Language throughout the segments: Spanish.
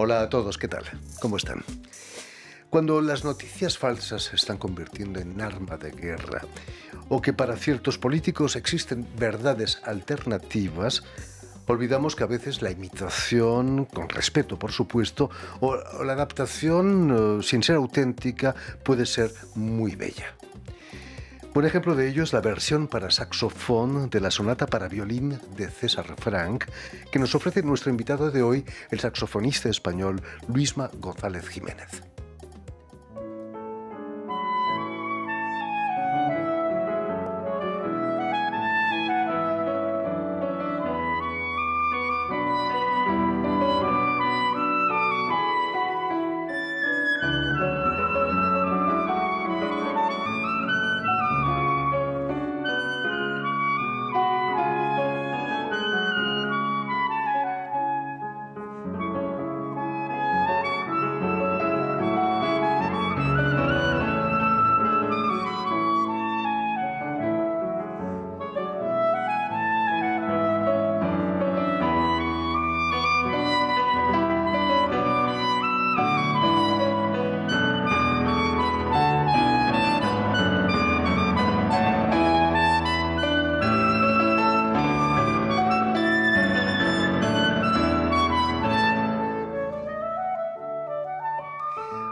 Hola a todos, ¿qué tal? ¿Cómo están? Cuando las noticias falsas se están convirtiendo en arma de guerra, o que para ciertos políticos existen verdades alternativas, olvidamos que a veces la imitación, con respeto por supuesto, o la adaptación sin ser auténtica, puede ser muy bella. Un ejemplo de ello es la versión para saxofón de la sonata para violín de César Franck, que nos ofrece nuestro invitado de hoy, el saxofonista español Luisma González Jiménez.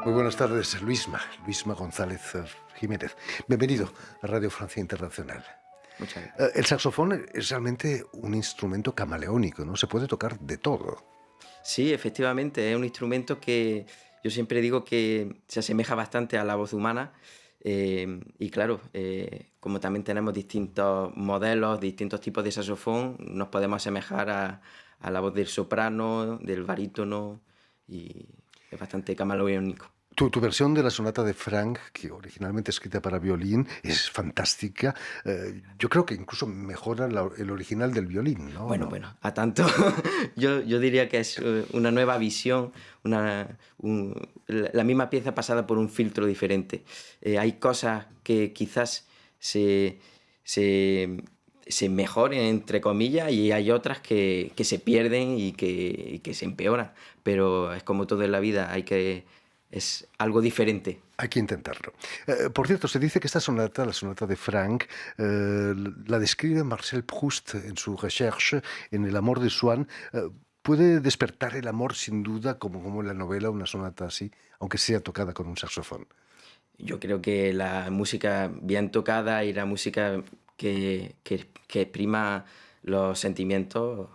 Muy buenas tardes, Luisma González Jiménez. Bienvenido a Radio Francia Internacional. Muchas gracias. El saxofón es realmente un instrumento camaleónico, ¿no? Se puede tocar de todo. Sí, efectivamente, es un instrumento que yo siempre digo que se asemeja bastante a la voz humana y claro, como también tenemos distintos modelos, distintos tipos de saxofón, nos podemos asemejar a la voz del soprano, del barítono y es bastante camaleónico. Tu versión de la sonata de Franck, que originalmente escrita para violín, es fantástica. Yo creo que incluso mejora el original del violín, ¿no? Bueno, a tanto yo diría que es una nueva visión, la misma pieza pasada por un filtro diferente. Hay cosas que quizás se mejoren, entre comillas, y hay otras que se pierden y que se empeoran. Pero es como todo en la vida, es algo diferente. Hay que intentarlo. Por cierto, se dice que esta sonata, la sonata de Franck, la describe Marcel Proust en su Recherche, en El amor de Swann. Puede despertar el amor sin duda, como en la novela, una sonata así, aunque sea tocada con un saxofón. Yo creo que la música bien tocada y la música que exprima los sentimientos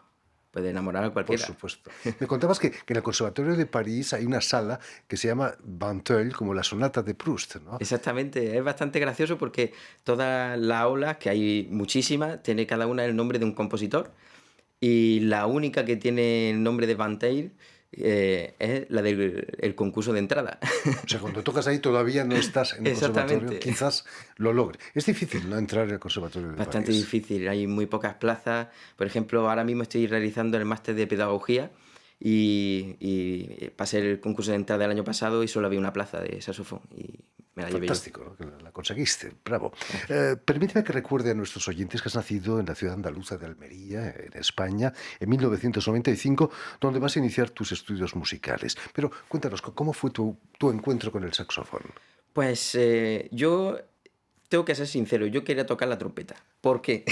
puede enamorar a cualquiera. Por supuesto. Me contabas que en el Conservatorio de París hay una sala que se llama Vinteuil, como la sonata de Proust, ¿no? Exactamente, es bastante gracioso porque todas las aulas, que hay muchísimas, tiene cada una el nombre de un compositor y la única que tiene el nombre de Vinteuil es la del concurso de entrada. O sea, cuando tocas ahí todavía no estás en el conservatorio, quizás lo logres. Es difícil, ¿no?, entrar en el Conservatorio de París. Bastante difícil, hay muy pocas plazas. Por ejemplo, ahora mismo estoy realizando el máster de pedagogía y pasé el concurso de entrada el año pasado y solo había una plaza de saxofón y me la llevé yo. Fantástico, ¿no? La conseguiste, bravo. Permíteme que recuerde a nuestros oyentes que has nacido en la ciudad andaluza de Almería, en España, en 1995, donde vas a iniciar tus estudios musicales. Pero cuéntanos, ¿cómo fue tu encuentro con el saxofón? Pues yo tengo que ser sincero, yo quería tocar la trompeta. ¿Por qué?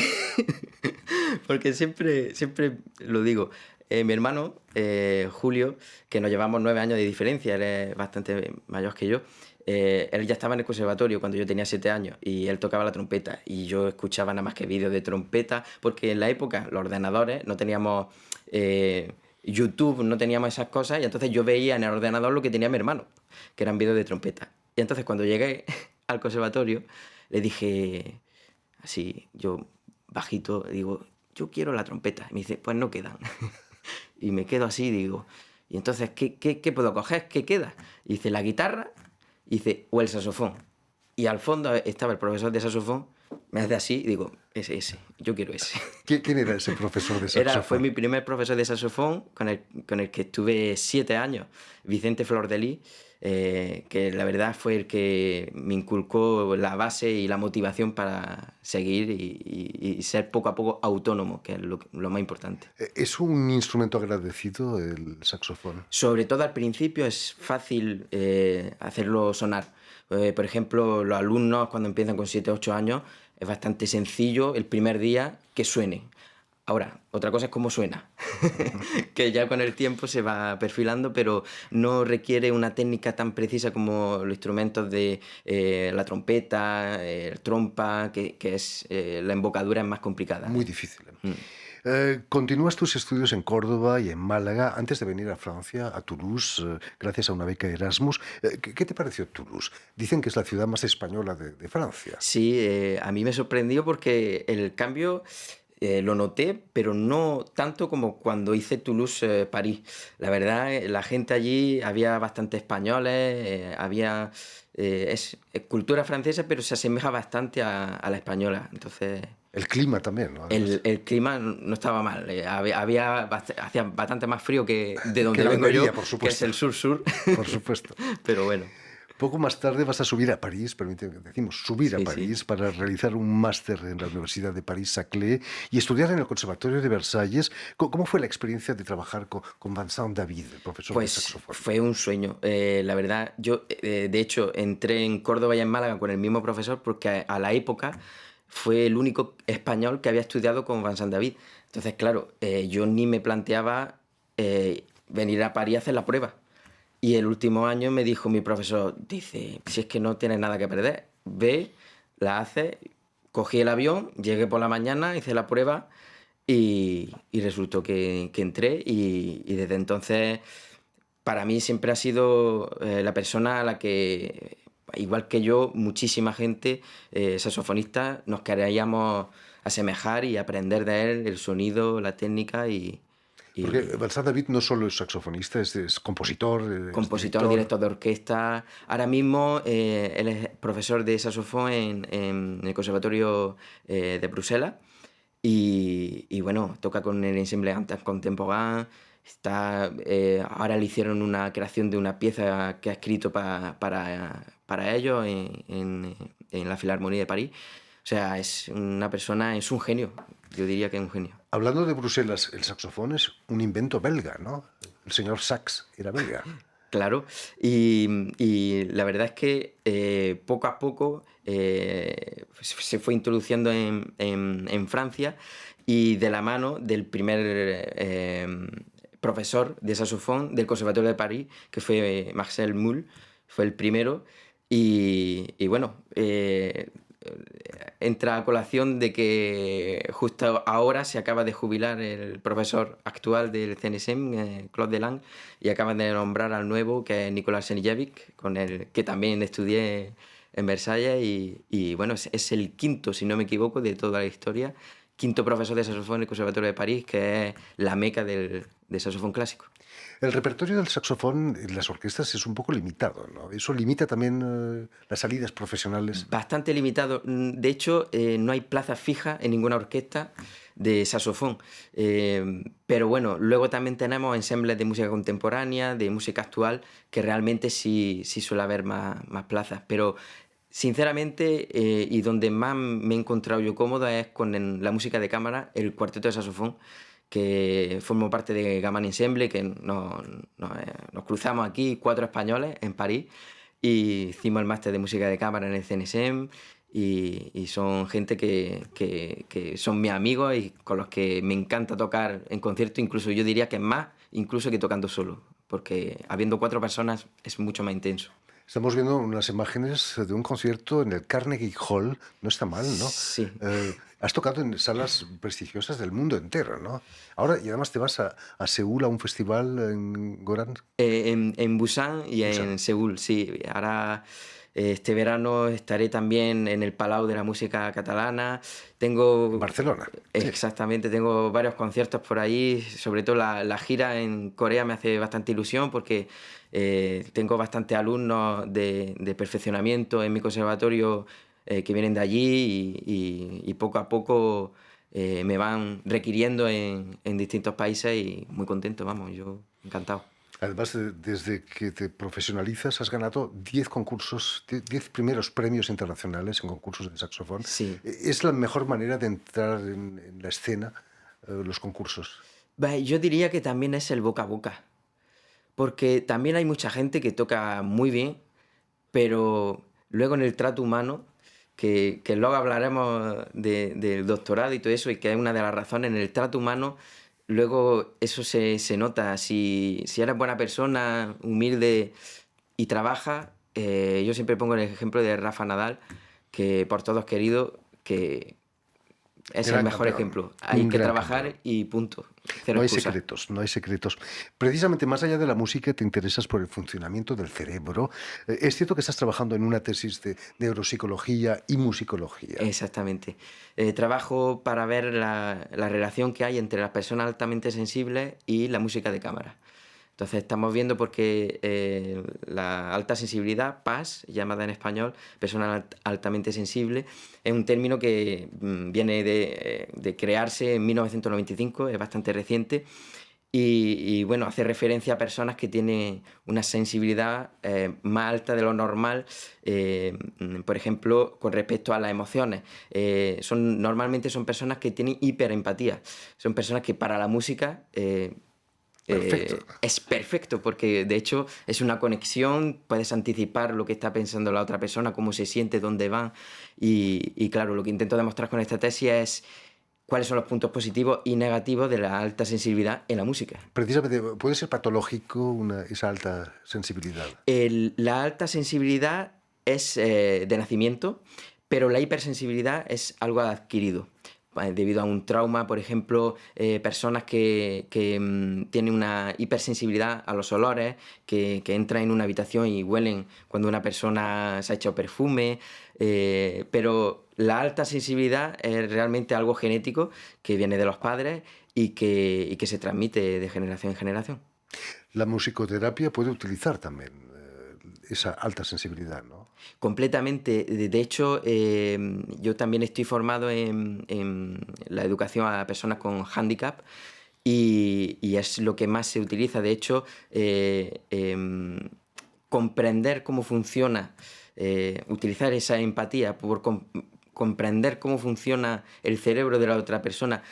Porque siempre lo digo. Mi hermano, Julio, que nos llevamos 9 años de diferencia, él es bastante mayor que yo, él ya estaba en el conservatorio cuando yo tenía 7 años y él tocaba la trompeta y yo escuchaba nada más que vídeos de trompeta porque en la época los ordenadores no teníamos YouTube, no teníamos esas cosas y entonces yo veía en el ordenador lo que tenía mi hermano, que eran vídeos de trompeta. Y entonces cuando llegué al conservatorio le dije así, yo bajito, digo, yo quiero la trompeta. Y me dice, pues no quedan. Y me quedo así, digo, y entonces, ¿qué puedo coger? ¿Qué queda? Y dice, la guitarra, y dice, o el saxofón. Y al fondo estaba el profesor de saxofón, me hace así, y digo, ese, yo quiero ese. ¿Quién era ese profesor de saxofón? Fue mi primer profesor de saxofón, con el que estuve 7 años, Vicente Flor de Lis, que la verdad fue el que me inculcó la base y la motivación para seguir y ser poco a poco autónomo, que es lo más importante. ¿Es un instrumento agradecido el saxofón? Sobre todo al principio es fácil hacerlo sonar. Por ejemplo, los alumnos cuando empiezan con 7 o 8 años es bastante sencillo el primer día que suene. Ahora, otra cosa es cómo suena, que ya con el tiempo se va perfilando, pero no requiere una técnica tan precisa como los instrumentos de la trompeta, el trompa, que es la embocadura es más complicada. Muy difícil. Mm. Continúas tus estudios en Córdoba y en Málaga antes de venir a Francia, a Toulouse, gracias a una beca Erasmus. ¿Qué te pareció Toulouse? Dicen que es la ciudad más española de Francia. Sí, a mí me sorprendió porque el cambio lo noté, pero no tanto como cuando hice Toulouse-París. La verdad, la gente allí, había bastantes españoles, es cultura francesa, pero se asemeja bastante a la española. Entonces, El clima también, ¿no? Además, el clima no estaba mal. Hacía bastante más frío que de donde que la vengo yo, Almería, por que es supuesto. el sur-sur. Por supuesto. Pero bueno, Poco más tarde vas a subir a París, permíteme que decimos, subir a sí, París para realizar un máster en la Universidad de París-Saclay y estudiar en el Conservatorio de Versalles. ¿Cómo fue la experiencia de trabajar con Vincent David, el profesor de pues saxofón? fue un sueño. La verdad, yo de hecho entré en Córdoba y en Málaga con el mismo profesor porque a la época fue el único español que había estudiado con Vincent David. Entonces, claro, yo ni me planteaba venir a París a hacer la prueba. Y el último año me dijo mi profesor, dice, si es que no tienes nada que perder, ve, la haces. Cogí el avión, llegué por la mañana, hice la prueba y resultó que entré y desde entonces para mí siempre ha sido la persona a la que, igual que yo, muchísima gente, saxofonistas, nos queríamos asemejar y aprender de él el sonido, la técnica Porque y Vincent David no solo es saxofonista, es compositor, es compositor, director. director de orquesta. Ahora mismo él es profesor de saxofón en el Conservatorio de Bruselas y bueno, toca con el ensemble Antas Contemporain. Ahora le hicieron una creación de una pieza que ha escrito para ellos en la Filarmonía de París. O sea, es una persona, es un genio. Yo diría que es un genio. Hablando de Bruselas, el saxofón es un invento belga, ¿no? El señor Sax era belga. Claro, y la verdad es que poco a poco se fue introduciendo en Francia y de la mano del primer profesor de saxofón del Conservatorio de París, que fue Marcel Moule, fue el primero, y bueno, entra a colación de que justo ahora se acaba de jubilar el profesor actual del CNSM, Claude Delange, y acaban de nombrar al nuevo, que es Nicolas Senijevic, con el que también estudié en Versalles, y bueno, es el quinto, si no me equivoco, de toda la historia, quinto profesor de saxofón en el Conservatorio de París, que es la meca del saxofón clásico. El repertorio del saxofón en las orquestas es un poco limitado, ¿no? Eso limita también las salidas profesionales. Bastante limitado. De hecho, no hay plaza fija en ninguna orquesta de saxofón. Pero bueno, luego también tenemos ensembles de música contemporánea, de música actual, que realmente sí suele haber más plazas. Pero sinceramente, y donde más me he encontrado yo cómodo es con la música de cámara, el cuarteto de saxofón, que formo parte de Gaman Ensemble, que nos cruzamos aquí 4 españoles en París y hicimos el máster de música de cámara en el CNSM y son gente que son mis amigos y con los que me encanta tocar en concierto, incluso yo diría que es más incluso que tocando solo, porque habiendo 4 personas es mucho más intenso. Estamos viendo unas imágenes de un concierto en el Carnegie Hall. No está mal, ¿no? Sí. Has tocado en salas prestigiosas del mundo entero, ¿no? Ahora, y además te vas a Seúl a un festival en Goran. En Busan y Busan. en Seúl, sí. Ahora, este verano estaré también en el Palau de la Música Catalana. En Barcelona. Sí. Exactamente, tengo varios conciertos por ahí. Sobre todo la gira en Corea me hace bastante ilusión porque tengo bastantes alumnos de perfeccionamiento en mi conservatorio que vienen de allí y poco a poco me van requiriendo en distintos países y muy contento, vamos, yo encantado. Además, desde que te profesionalizas has ganado 10 concursos, 10 primeros premios internacionales en concursos de saxofón. Sí. ¿Es la mejor manera de entrar en la escena, los concursos? Yo diría que también es el boca a boca, porque también hay mucha gente que toca muy bien, pero luego en el trato humano, que luego hablaremos del doctorado y todo eso, y que es una de las razones, en el trato humano, luego eso se nota. Si eres buena persona, humilde y trabaja, yo siempre pongo el ejemplo de Rafa Nadal, que por todos querido, que es el Gran mejor campeón, ejemplo. Hay un que gran campeón. trabajar y punto. Cero No hay excusa. secretos, no hay secretos. Precisamente más allá de la música, te interesas por el funcionamiento del cerebro. Es cierto que estás trabajando en una tesis de neuropsicología y musicología. Exactamente. Trabajo para ver la relación que hay entre las personas altamente sensibles y la música de cámara. Entonces estamos viendo porque la alta sensibilidad, PAS, llamada en español, persona altamente sensible, es un término que viene de crearse en 1995, es bastante reciente, y, bueno, hace referencia a personas que tienen una sensibilidad más alta de lo normal, por ejemplo, con respecto a las emociones. Normalmente son personas que tienen hiperempatía, son personas que para la música Perfecto. es perfecto, porque de hecho es una conexión, puedes anticipar lo que está pensando la otra persona, cómo se siente, dónde van, y claro, lo que intento demostrar con esta tesis es cuáles son los puntos positivos y negativos de la alta sensibilidad en la música. Precisamente, puede ser patológico esa alta sensibilidad. La alta sensibilidad es de nacimiento, pero la hipersensibilidad es algo adquirido. Debido a un trauma, por ejemplo, personas que tienen una hipersensibilidad a los olores, que entran en una habitación y huelen cuando una persona se ha echado perfume, pero la alta sensibilidad es realmente algo genético que viene de los padres y que se transmite de generación en generación. La musicoterapia puede utilizar también esa alta sensibilidad, ¿no? Completamente. De hecho, yo también estoy formado en la educación a personas con hándicap y es lo que más se utiliza. De hecho, comprender cómo funciona, utilizar esa empatía por comprender cómo funciona el cerebro de la otra persona.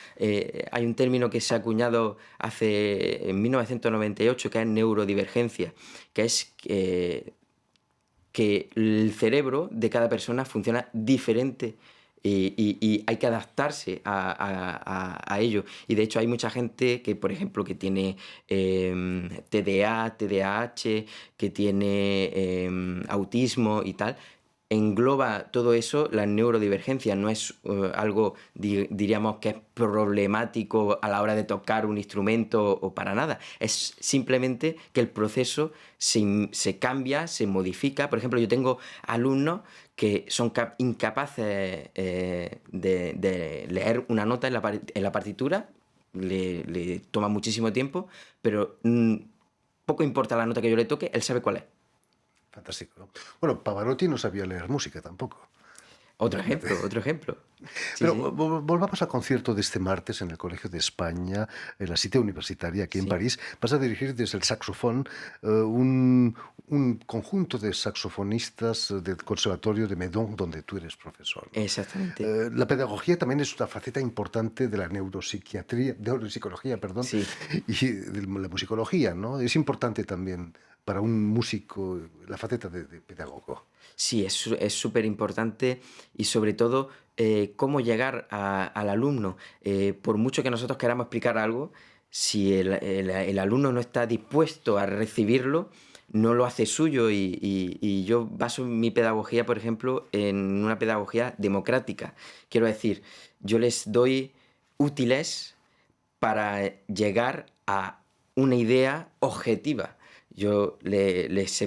Hay un término que se ha acuñado en 1998 que es neurodivergencia, que es que el cerebro de cada persona funciona diferente y hay que adaptarse a ello. Y de hecho hay mucha gente que, por ejemplo, que tiene TDA, TDAH, que tiene autismo y tal. Engloba todo eso, la neurodivergencia, no es algo, diríamos, que es problemático a la hora de tocar un instrumento o para nada. Es simplemente que el proceso se cambia, se modifica. Por ejemplo, yo tengo alumnos que son incapaces de leer una nota en la partitura, le toma muchísimo tiempo, pero poco importa la nota que yo le toque, él sabe cuál es. Fantástico, ¿no? Bueno, Pavarotti no sabía leer música tampoco. Otro Imagínate. ejemplo, otro ejemplo. Sí, Pero sí, volvamos al concierto de este martes en el Colegio de España, en la Cité Universitaria, aquí en sí, París. Vas a dirigir desde el saxofón un conjunto de saxofonistas del Conservatorio de Meudon, donde tú eres profesor, ¿no? exactamente. La pedagogía también es una faceta importante de la neuropsicología, perdón, Sí. y de la musicología, ¿no? Es importante también para un músico la faceta de pedagogo. Sí, es súper importante y sobre todo cómo llegar al alumno. Por mucho que nosotros queramos explicar algo, si el alumno no está dispuesto a recibirlo, no lo hace suyo y yo baso mi pedagogía, por ejemplo, en una pedagogía democrática. Quiero decir, yo les doy útiles para llegar a una idea objetiva. Yo les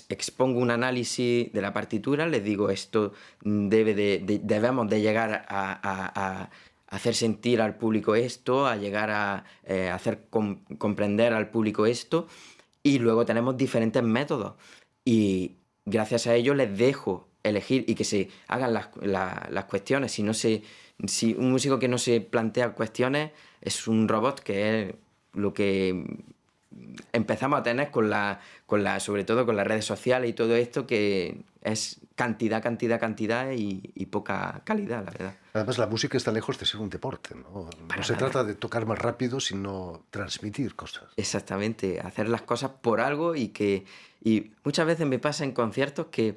expongo un análisis de la partitura, les digo esto debemos de llegar a hacer sentir al público esto, a llegar a hacer comprender al público esto, y luego tenemos diferentes métodos y gracias a ello les dejo elegir y que se hagan las cuestiones. Si un músico que no se plantea cuestiones es un robot, que es lo que empezamos a tener sobre todo con las redes sociales y todo esto, que es cantidad, cantidad, cantidad y poca calidad, la verdad. Además, la música está lejos de ser un deporte, ¿no? Para No se nada. trata de tocar más rápido, sino transmitir cosas. Exactamente, hacer las cosas por algo y muchas veces me pasa en conciertos que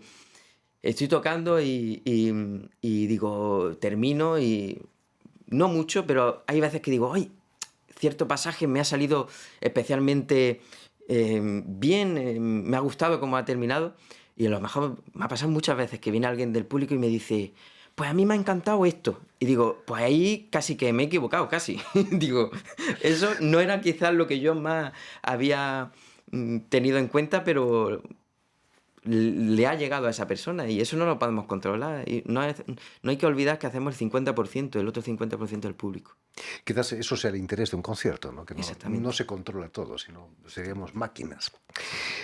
estoy tocando y digo, termino y no mucho, pero hay veces que digo, ¡ay! Cierto pasaje me ha salido especialmente bien, me ha gustado cómo ha terminado. Y a lo mejor me ha pasado muchas veces que viene alguien del público y me dice, pues a mí me ha encantado esto. Y digo, pues ahí casi que me he equivocado, casi. Digo, eso no era quizás lo que yo más había tenido en cuenta, pero le ha llegado a esa persona y eso no lo podemos controlar. Y no hay que olvidar que hacemos el 50%, el otro 50% del público. Quizás eso sea el interés de un concierto, ¿no? Que no Exactamente. se controla todo, sino seríamos máquinas.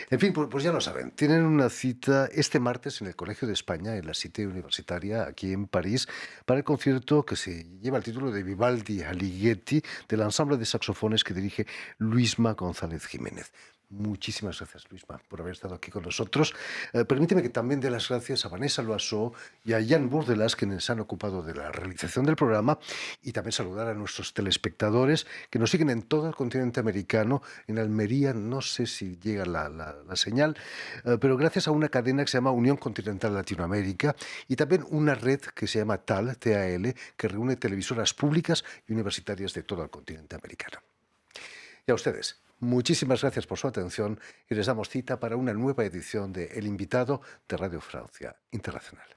En fin, pues ya lo saben. Tienen una cita este martes en el Colegio de España, en la Cité Universitaria, aquí en París, para el concierto que se lleva el título de Vivaldi Alighieri, del ensamble de saxofones que dirige Luisma González Jiménez. Muchísimas gracias, Luisma, por haber estado aquí con nosotros. Permíteme que también dé las gracias a Vanessa Loiseau y a Jan Burdelas, quienes se han ocupado de la realización del programa, y también saludar a nuestros telespectadores que nos siguen en todo el continente americano. En Almería no sé si llega la señal, pero gracias a una cadena que se llama Unión Continental Latinoamérica y también una red que se llama TAL, TAL, que reúne televisoras públicas y universitarias de todo el continente americano. Y a ustedes, muchísimas gracias por su atención y les damos cita para una nueva edición de El Invitado de Radio Francia Internacional.